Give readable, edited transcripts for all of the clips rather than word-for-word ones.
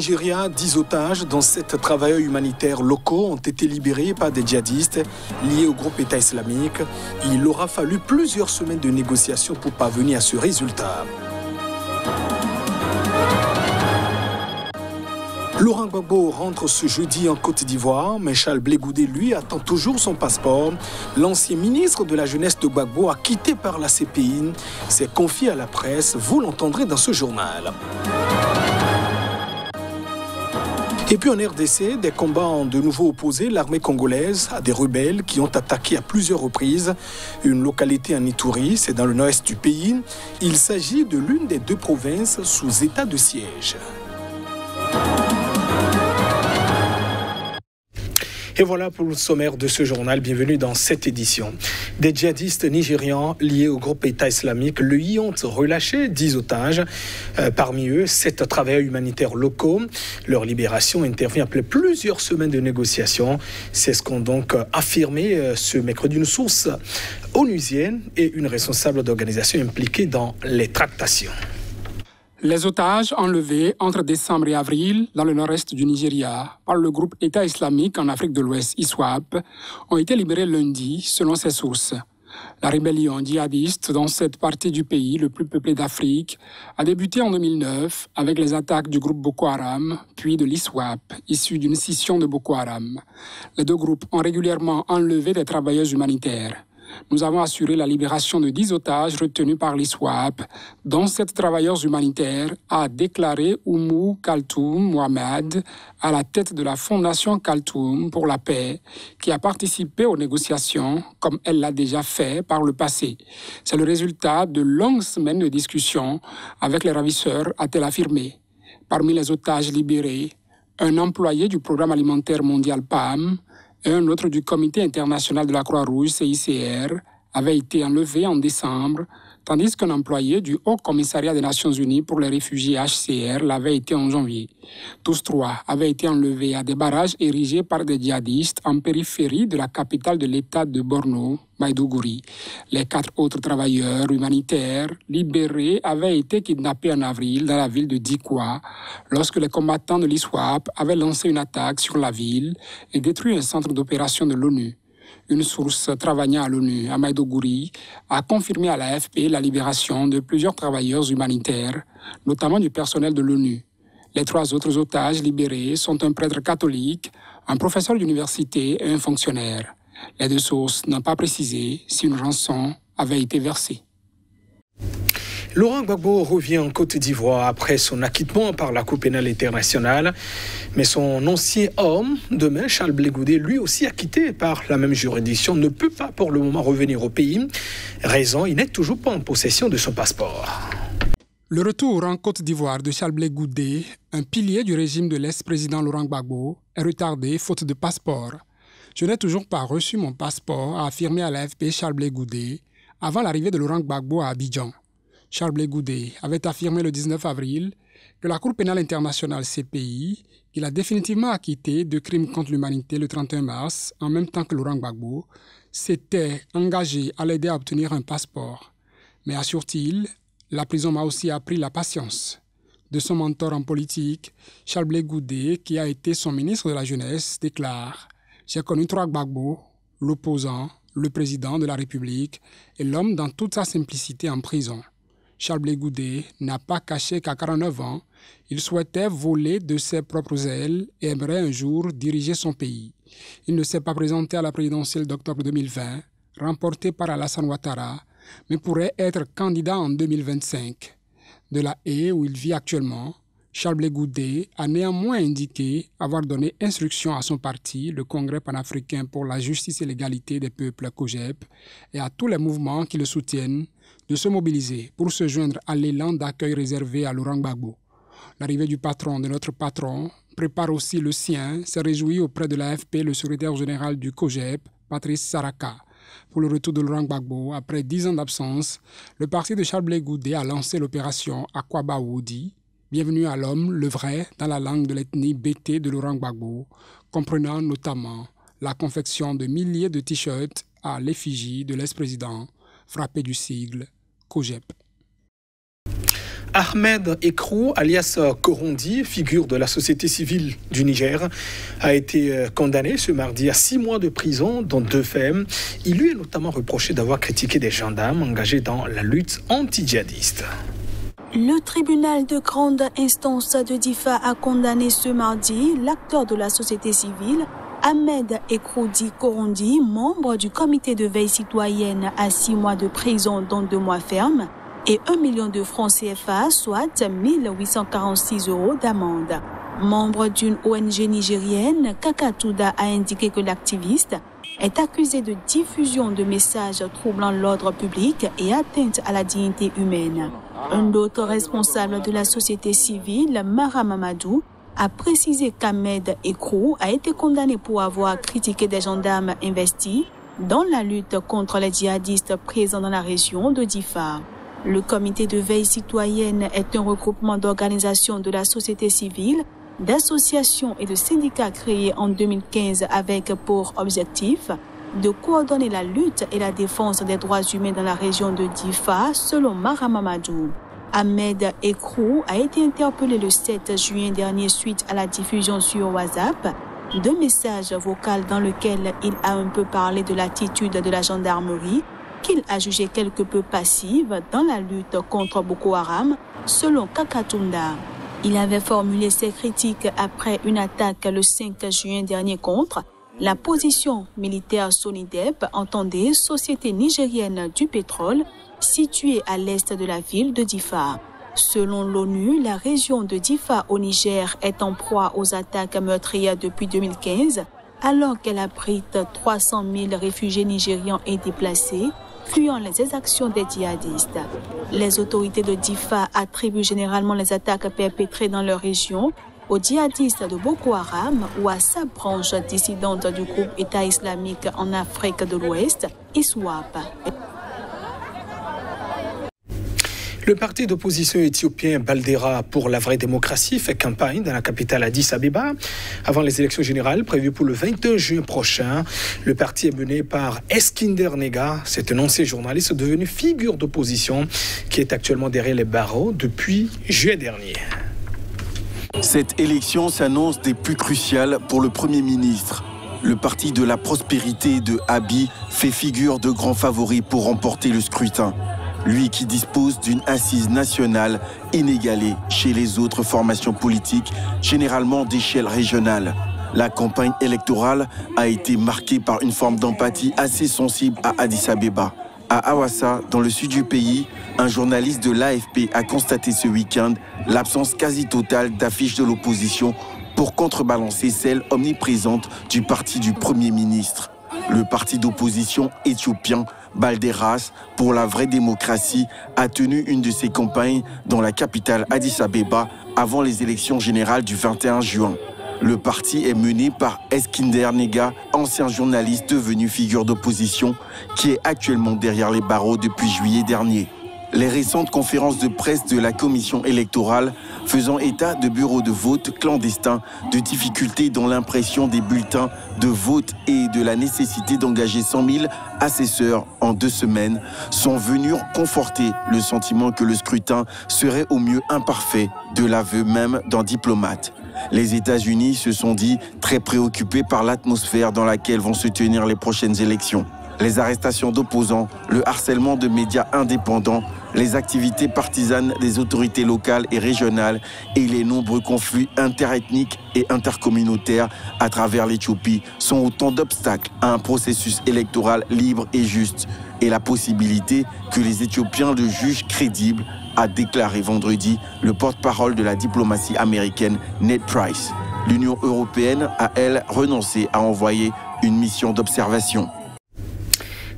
Nigeria, 10 otages, dont 7 travailleurs humanitaires locaux, ont été libérés par des djihadistes liés au groupe État islamique. Il aura fallu plusieurs semaines de négociations pour parvenir à ce résultat. Laurent Gbagbo rentre ce jeudi en Côte d'Ivoire, mais Charles Blé Goudé, lui, attend toujours son passeport. L'ancien ministre de la jeunesse de Gbagbo, acquitté par la CPI, s'est confié à la presse. Vous l'entendrez dans ce journal. Et puis en RDC, des combats ont de nouveau opposé l'armée congolaise à des rebelles qui ont attaqué à plusieurs reprises une localité en Ituri, c'est dans le nord-est du pays. Il s'agit de l'une des 2 provinces sous état de siège. Et voilà pour le sommaire de ce journal. Bienvenue dans cette édition. Des djihadistes nigérians liés au groupe État islamique, le ont relâché 10 otages. Parmi eux, 7 travailleurs humanitaires locaux. Leur libération intervient après plusieurs semaines de négociations. C'est ce qu'ont donc affirmé ce mercredi une source onusienne et une responsable d'organisation impliquée dans les tractations. Les otages enlevés entre décembre et avril dans le nord-est du Nigeria par le groupe État islamique en Afrique de l'Ouest, ISWAP, ont été libérés lundi, selon ces sources. La rébellion djihadiste dans cette partie du pays, le plus peuplé d'Afrique, a débuté en 2009 avec les attaques du groupe Boko Haram, puis de l'ISWAP, issu d'une scission de Boko Haram. Les 2 groupes ont régulièrement enlevé des travailleurs humanitaires. Nous avons assuré la libération de 10 otages retenus par l'ISWAP, dont 7 travailleurs humanitaires, a déclaré Oumou Kaltoum Mohamed, à la tête de la Fondation Kaltoum pour la paix, qui a participé aux négociations, comme elle l'a déjà fait par le passé. C'est le résultat de longues semaines de discussions avec les ravisseurs, a-t-elle affirmé. Parmi les otages libérés, un employé du Programme alimentaire mondial PAM, et un autre du Comité international de la Croix-Rouge, CICR, avait été enlevé en décembre, tandis qu'un employé du Haut Commissariat des Nations Unies pour les réfugiés HCR l'avait été en janvier. Tous 3 avaient été enlevés à des barrages érigés par des djihadistes en périphérie de la capitale de l'État de Borno, Maïdougouri. Les 4 autres travailleurs humanitaires libérés avaient été kidnappés en avril dans la ville de Dikwa, lorsque les combattants de l'ISWAP avaient lancé une attaque sur la ville et détruit un centre d'opération de l'ONU. Une source travaillant à l'ONU, à Maïdougouri, a confirmé à l'AFP la libération de plusieurs travailleurs humanitaires, notamment du personnel de l'ONU. Les 3 autres otages libérés sont un prêtre catholique, un professeur d'université et un fonctionnaire. Les 2 sources n'ont pas précisé si une rançon avait été versée. Laurent Gbagbo revient en Côte d'Ivoire après son acquittement par la Cour pénale internationale. Mais son ancien homme, demain, Charles Blé Goudé, lui aussi acquitté par la même juridiction, ne peut pas pour le moment revenir au pays. Raison, il n'est toujours pas en possession de son passeport. Le retour en Côte d'Ivoire de Charles Blé Goudé, un pilier du régime de l'ex-président Laurent Gbagbo, est retardé faute de passeport. Je n'ai toujours pas reçu mon passeport, a affirmé à l'AFP Charles Blé Goudé avant l'arrivée de Laurent Gbagbo à Abidjan. Charles Blé Goudé avait affirmé le 19 avril que la Cour pénale internationale CPI, qu'il a définitivement acquitté de crimes contre l'humanité le 31 mars, en même temps que Laurent Gbagbo, s'était engagé à l'aider à obtenir un passeport. Mais assure-t-il, la prison m'a aussi appris la patience. De son mentor en politique, Charles Blé Goudé, qui a été son ministre de la Jeunesse, déclare « J'ai connu 3 Gbagbo, l'opposant, le président de la République et l'homme dans toute sa simplicité en prison. » Charles Blé Goudé n'a pas caché qu'à 49 ans, il souhaitait voler de ses propres ailes et aimerait un jour diriger son pays. Il ne s'est pas présenté à la présidentielle d'octobre 2020, remportée par Alassane Ouattara, mais pourrait être candidat en 2025. De la Haye, où il vit actuellement, Charles Blé Goudé a néanmoins indiqué avoir donné instruction à son parti, le Congrès panafricain pour la justice et l'égalité des peuples, COJEP, et à tous les mouvements qui le soutiennent, de se mobiliser pour se joindre à l'élan d'accueil réservé à Laurent Gbagbo. L'arrivée du patron de notre patron prépare aussi le sien, s'est réjoui auprès de l'AFP le secrétaire général du COJEP, Patrice Saraka. Pour le retour de Laurent Gbagbo, après 10 ans d'absence, le parti de Charles Blé Goudé a lancé l'opération Akwaba Wodi, Bienvenue à l'homme, le vrai, dans la langue de l'ethnie Bété de Laurent Gbagbo, comprenant notamment la confection de milliers de t-shirts à l'effigie de l'ex-président, frappé du sigle COJEP. Ahmed Ekrou, alias Korondi, figure de la société civile du Niger, a été condamné ce mardi à 6 mois de prison, dont 2 fermes. Il lui est notamment reproché d'avoir critiqué des gendarmes engagés dans la lutte anti-djihadiste. Le tribunal de grande instance de Difa a condamné ce mardi l'acteur de la société civile, Ahmed Ekroudi Korondi, membre du comité de veille citoyenne, à 6 mois de prison dont 2 mois ferme et 1 million de francs CFA, soit 1846 € d'amende. Membre d'une ONG nigérienne, Kakatouda a indiqué que l'activiste est accusé de diffusion de messages troublant l'ordre public et atteinte à la dignité humaine. Un autre responsable de la société civile, Mara Mamadou, a précisé qu'Ahmed Ekrou a été condamné pour avoir critiqué des gendarmes investis dans la lutte contre les djihadistes présents dans la région de Difa. Le comité de veille citoyenne est un regroupement d'organisations de la société civile, d'associations et de syndicats créés en 2015 avec pour objectif de coordonner la lutte et la défense des droits humains dans la région de Difa, selon Mara Mamadou. Ahmed Ekrou a été interpellé le 7 juin dernier suite à la diffusion sur WhatsApp d'un message vocal dans lequel il a un peu parlé de l'attitude de la gendarmerie qu'il a jugée quelque peu passive dans la lutte contre Boko Haram, selon Kakatunda. Il avait formulé ses critiques après une attaque le 5 juin dernier contre la position militaire SONIDEP, entendez Société nigérienne du pétrole, située à l'est de la ville de Difa. Selon l'ONU, la région de Difa au Niger est en proie aux attaques meurtrières depuis 2015, alors qu'elle abrite 300 000 réfugiés nigérians et déplacés, fuyant les exactions des djihadistes. Les autorités de Difa attribuent généralement les attaques perpétrées dans leur région aux djihadistes de Boko Haram ou à sa branche dissidente du groupe État islamique en Afrique de l'Ouest, ISWAP. Le parti d'opposition éthiopien Baldera pour la vraie démocratie fait campagne dans la capitale Addis Abeba avant les élections générales prévues pour le 21 juin prochain. Le parti est mené par Eskinder Nega, c'est un ancien journaliste devenu figure d'opposition qui est actuellement derrière les barreaux depuis juillet dernier. Cette élection s'annonce des plus cruciales pour le Premier ministre. Le parti de la prospérité de Abiy fait figure de grand favori pour remporter le scrutin. Lui qui dispose d'une assise nationale inégalée chez les autres formations politiques, généralement d'échelle régionale. La campagne électorale a été marquée par une forme d'empathie assez sensible à Addis Abeba. À Awassa, dans le sud du pays, un journaliste de l'AFP a constaté ce week-end l'absence quasi totale d'affiches de l'opposition pour contrebalancer celle omniprésente du parti du Premier ministre. Le parti d'opposition éthiopien Balderas pour la vraie démocratie a tenu une de ses campagnes dans la capitale Addis Abeba avant les élections générales du 21 juin. Le parti est mené par Eskinder Nega, ancien journaliste devenu figure d'opposition, qui est actuellement derrière les barreaux depuis juillet dernier. Les récentes conférences de presse de la commission électorale faisant état de bureaux de vote clandestins, de difficultés dans l'impression des bulletins de vote et de la nécessité d'engager 100 000 assesseurs en 2 semaines sont venus conforter le sentiment que le scrutin serait au mieux imparfait, de l'aveu même d'un diplomate. Les États-Unis se sont dit très préoccupés par l'atmosphère dans laquelle vont se tenir les prochaines élections. Les arrestations d'opposants, le harcèlement de médias indépendants, les activités partisanes des autorités locales et régionales et les nombreux conflits interethniques et intercommunautaires à travers l'Éthiopie sont autant d'obstacles à un processus électoral libre et juste et la possibilité que les Éthiopiens le jugent crédible, a déclaré vendredi le porte-parole de la diplomatie américaine Ned Price. L'Union européenne a, elle, renoncé à envoyer une mission d'observation.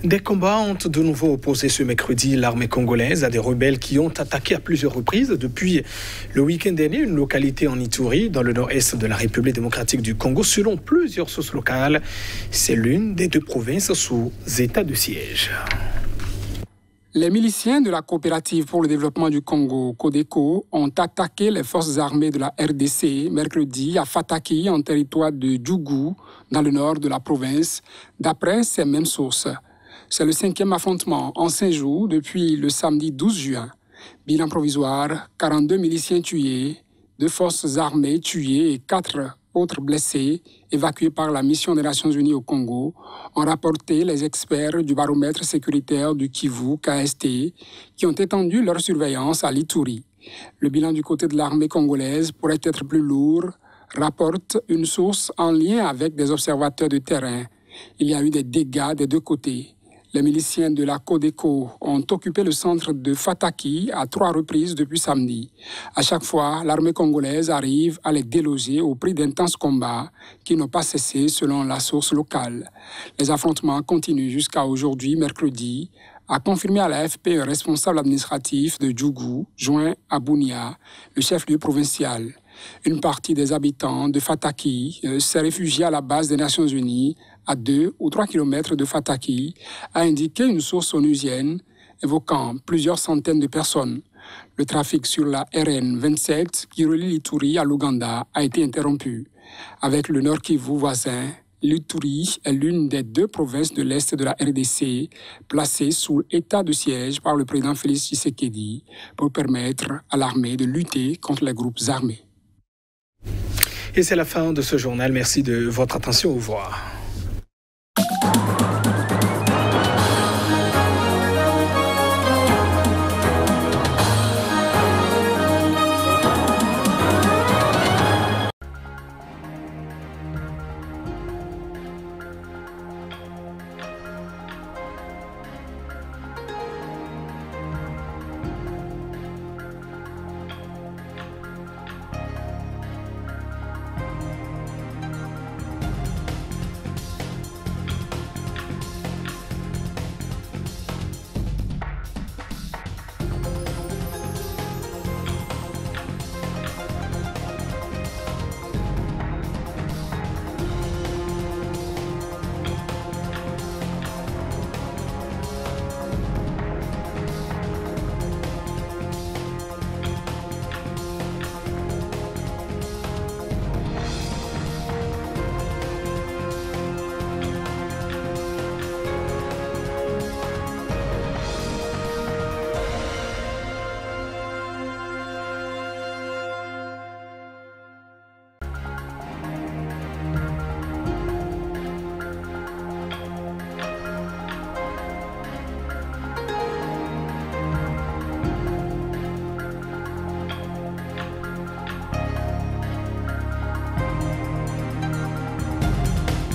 Des combats ont de nouveau opposé ce mercredi l'armée congolaise à des rebelles qui ont attaqué à plusieurs reprises depuis le week-end dernier une localité en Ituri, dans le nord-est de la République démocratique du Congo. Selon plusieurs sources locales, c'est l'une des 2 provinces sous état de siège. Les miliciens de la coopérative pour le développement du Congo, Codeco, ont attaqué les forces armées de la RDC mercredi à Fataki, en territoire de Djougou, dans le nord de la province, d'après ces mêmes sources. C'est le 5e affrontement en 5 jours depuis le samedi 12 juin. Bilan provisoire, 42 miliciens tués, 2 forces armées tuées et 4 autres blessés, évacués par la mission des Nations Unies au Congo, ont rapporté les experts du baromètre sécuritaire du Kivu, KST, qui ont étendu leur surveillance à l'Ituri. Le bilan du côté de l'armée congolaise pourrait être plus lourd, rapporte une source en lien avec des observateurs de terrain. Il y a eu des dégâts des deux côtés. Les miliciens de la Codeco ont occupé le centre de Fataki à 3 reprises depuis samedi. À chaque fois, l'armée congolaise arrive à les déloger au prix d'intenses combats qui n'ont pas cessé selon la source locale. Les affrontements continuent jusqu'à aujourd'hui, mercredi, a confirmé à l'AFP un responsable administratif de Djougou, joint à Bunia, le chef-lieu provincial. Une partie des habitants de Fataki s'est réfugiée à la base des Nations Unies, à 2 ou 3 kilomètres de Fataki, a indiqué une source onusienne, évoquant plusieurs centaines de personnes. Le trafic sur la RN 27, qui relie l'Ituri à l'Ouganda, a été interrompu. Avec le Nord Kivu voisin, l'Ituri est l'une des 2 provinces de l'Est de la RDC placées sous état de siège par le président Félix Tshisekedi pour permettre à l'armée de lutter contre les groupes armés. Et c'est la fin de ce journal. Merci de votre attention. Au revoir.